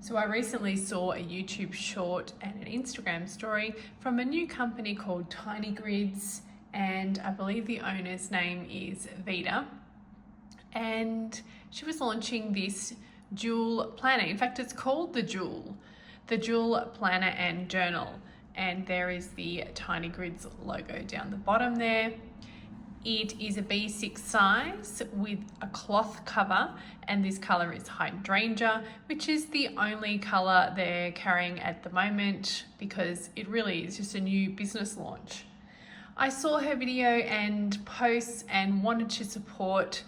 So I recently saw a YouTube short and an Instagram story from a new company called tinyGRIDS, and I believe the owner's name is Vida. And she was launching this Dual planner. In fact, it's called the Dual planner and journal. And there is the tinyGRIDS logo down the bottom there. It is a B6 size with a cloth cover, and this color is hydrangea, which is the only color they're carrying at the moment because it really is just a new business launch. I saw her video and posts and wanted to support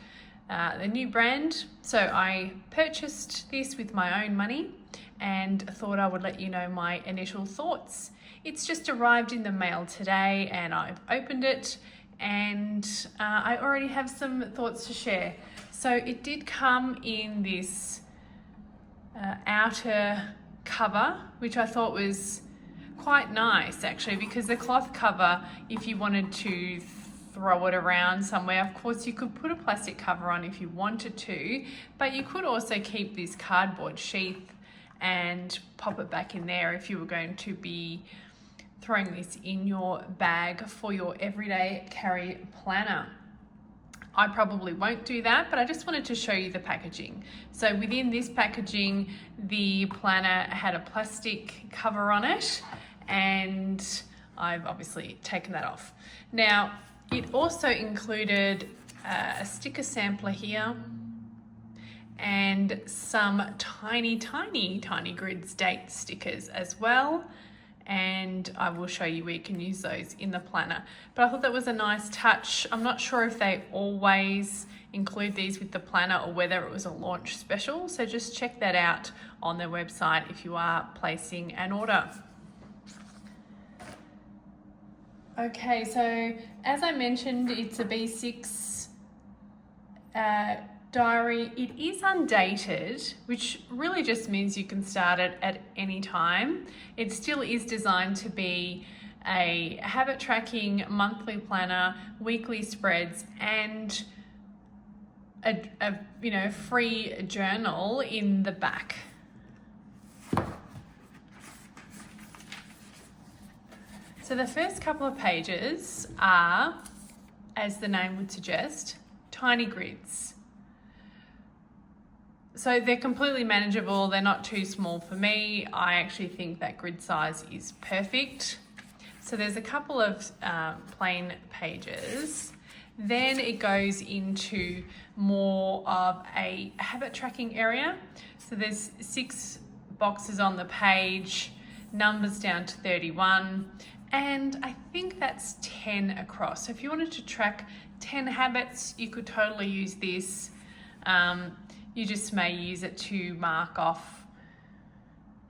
the new brand, so I purchased this with my own money and thought I would let you know my initial thoughts. It's just arrived in the mail today and I've opened it, and I already have some thoughts to share. So it did come in this outer cover, which I thought was quite nice actually, because the cloth cover, if you wanted to throw it around somewhere, of course you could put a plastic cover on if you wanted to, but you could also keep this cardboard sheath and pop it back in there if you were going to be throwing this in your bag for your everyday carry planner. I probably won't do that, but I just wanted to show you the packaging. So within this packaging, the planner had a plastic cover on it, and I've obviously taken that off. Now, it also included a sticker sampler here and some tiny tinyGRIDS date stickers as well. And I will show you where you can use those in the planner. But I thought that was a nice touch. I'm not sure if they always include these with the planner or whether it was a launch special. So just check that out on their website if you are placing an order. Okay, so as I mentioned, it's a B6 diary. It is undated, which really just means you can start it at any time. It still is designed to be a habit tracking monthly planner, weekly spreads, and a free journal in the back. So the first couple of pages are, as the name would suggest, tinyGRIDS. So they're completely manageable. They're not too small for me. I actually think that grid size is perfect. So there's a couple of plain pages. Then it goes into more of a habit tracking area. So there's 6 boxes on the page, numbers down to 31. And I think that's 10 across. So if you wanted to track 10 habits, you could totally use this. You just may use it to mark off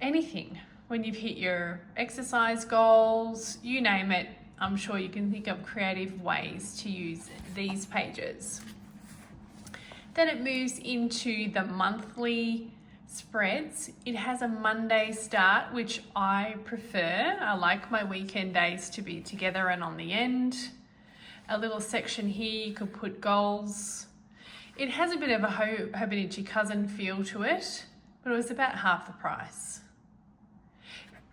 anything. When you've hit your exercise goals, you name it, I'm sure you can think of creative ways to use these pages. Then it moves into the monthly spreads. It has a Monday start, which I prefer. I like my weekend days to be together and on the end. A little section here, you could put goals. It has a bit of a Hobonichi cousin feel to it, but it was about half the price.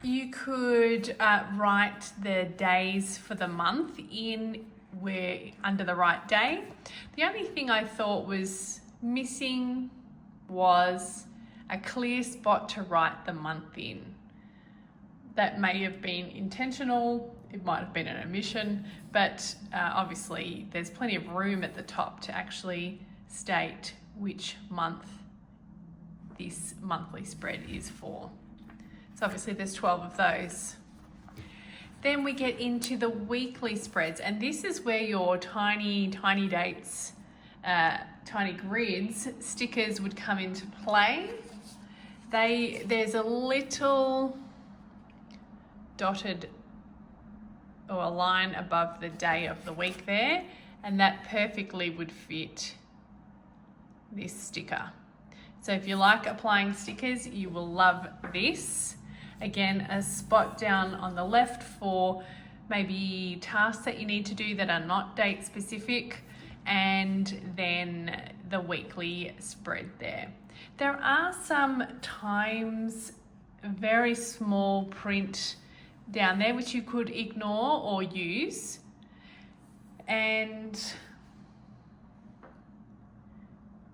You could write the days for the month in where under the right day. The only thing I thought was missing was a clear spot to write the month in. That may have been intentional, it might have been an omission, but obviously there's plenty of room at the top to actually state which month this monthly spread is for. So obviously there's 12 of those. Then we get into the weekly spreads, and this is where your tiny dates, tinyGRIDS stickers would come into play. There's a little dotted or a line above the day of the week there, and that perfectly would fit this sticker. So if you like applying stickers, you will love this. Again, a spot down on the left for maybe tasks that you need to do that are not date specific, and then the weekly spread there. There are some times very small print down there which you could ignore or use. And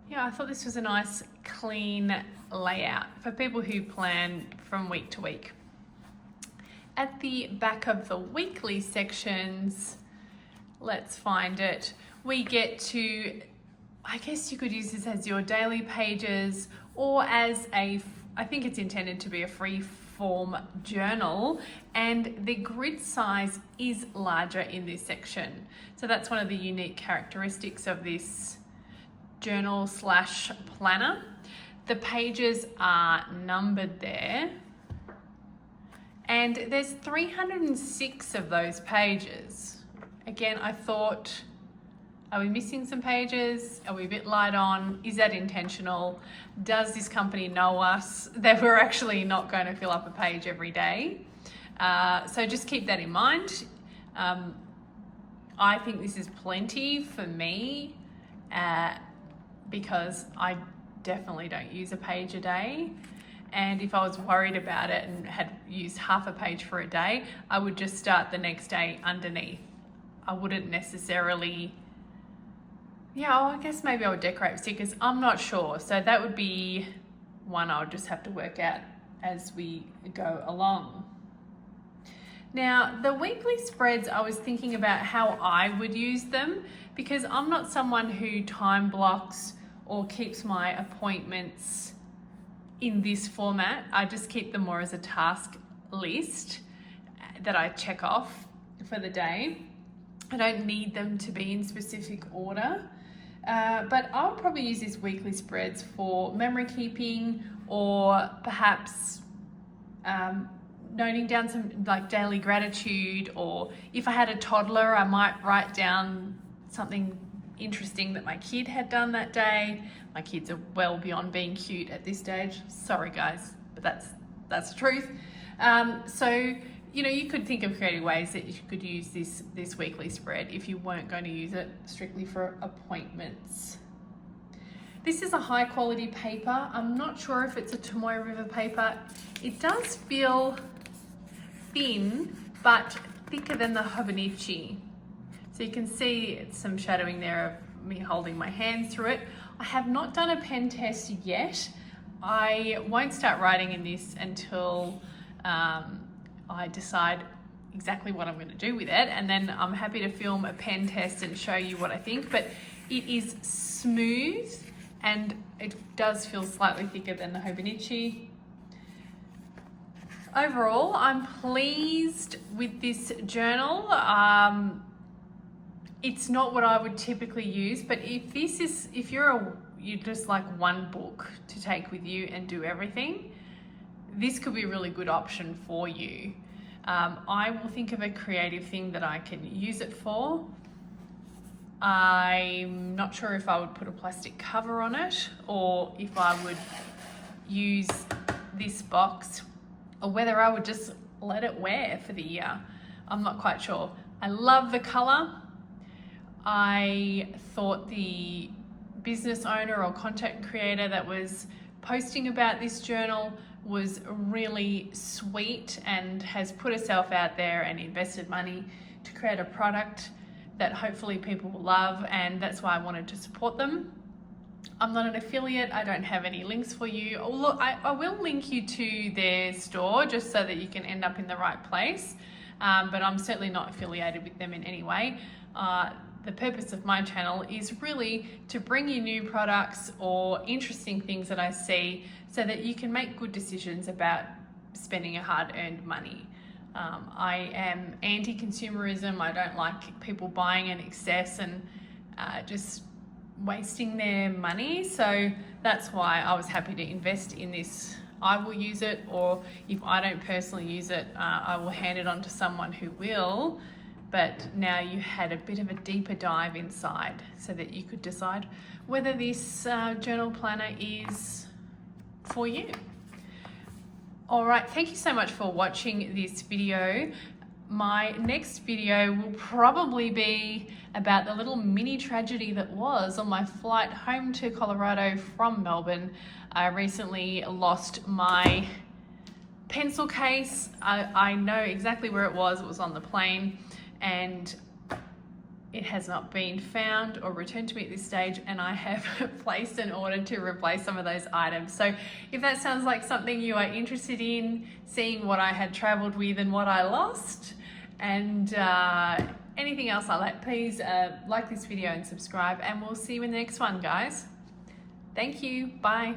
yeah, I thought this was a nice clean layout for people who plan from week to week. At the back of the weekly sections, let's find it. We get to, I guess you could use this as your daily pages or as I think it's intended to be a free form journal, and the grid size is larger in this section. So that's one of the unique characteristics of this journal slash planner. The pages are numbered there, and there's 306 of those pages. Again, I thought, are we missing some pages? Are we a bit light on? Is that intentional? Does this company know us that we're actually not going to fill up a page every day? So just keep that in mind. I think this is plenty for me because I definitely don't use a page a day. And if I was worried about it and had used half a page for a day, I would just start the next day underneath. I wouldn't necessarily, I guess maybe I would decorate with stickers. I'm not sure. So that would be one I would just have to work out as we go along. Now, the weekly spreads, I was thinking about how I would use them because I'm not someone who time blocks or keeps my appointments in this format. I just keep them more as a task list that I check off for the day. I don't need them to be in specific order, but I'll probably use these weekly spreads for memory keeping or perhaps noting down some like daily gratitude, or if I had a toddler, I might write down something interesting that my kid had done that day. My kids are well beyond being cute at this stage. Sorry guys, but that's the truth. So you could think of creative ways that you could use this weekly spread if you weren't going to use it strictly for appointments. This is a high quality paper. I'm not sure if it's a Tomoe River paper. It does feel thin, but thicker than the Hobonichi. So you can see some shadowing there of me holding my hand through it. I have not done a pen test yet. I won't start writing in this until I decide exactly what I'm going to do with it, and then I'm happy to film a pen test and show you what I think. But it is smooth and it does feel slightly thicker than the Hobonichi. Overall, I'm pleased with this journal. It's not what I would typically use, but if you just like one book to take with you and do everything, this could be a really good option for you. I will think of a creative thing that I can use it for. I'm not sure if I would put a plastic cover on it or if I would use this box, or whether I would just let it wear for the year. I'm not quite sure. I love the color. I thought the business owner or content creator that was posting about this journal was really sweet and has put herself out there and invested money to create a product that hopefully people will love, and that's why I wanted to support them. I'm not an affiliate. I don't have any links for you. Oh, look, I will link you to their store just so that you can end up in the right place, but I'm certainly not affiliated with them in any way. The purpose of my channel is really to bring you new products or interesting things that I see so that you can make good decisions about spending your hard-earned money. I am anti-consumerism. I don't like people buying in excess and just wasting their money. So that's why I was happy to invest in this. I will use it, or if I don't personally use it, I will hand it on to someone who will. But now you had a bit of a deeper dive inside so that you could decide whether this journal planner is for you. All right, thank you so much for watching this video. my next video will probably be about the little mini tragedy that was on my flight home to Colorado from Melbourne. I recently lost my pencil case. I know exactly where it was on the plane, and it has not been found or returned to me at this stage, and I have placed an order to replace some of those items. So if that sounds like something you are interested in, seeing what I had traveled with and what I lost, and anything else like that, please like this video and subscribe, and we'll see you in the next one, guys. Thank you. Bye.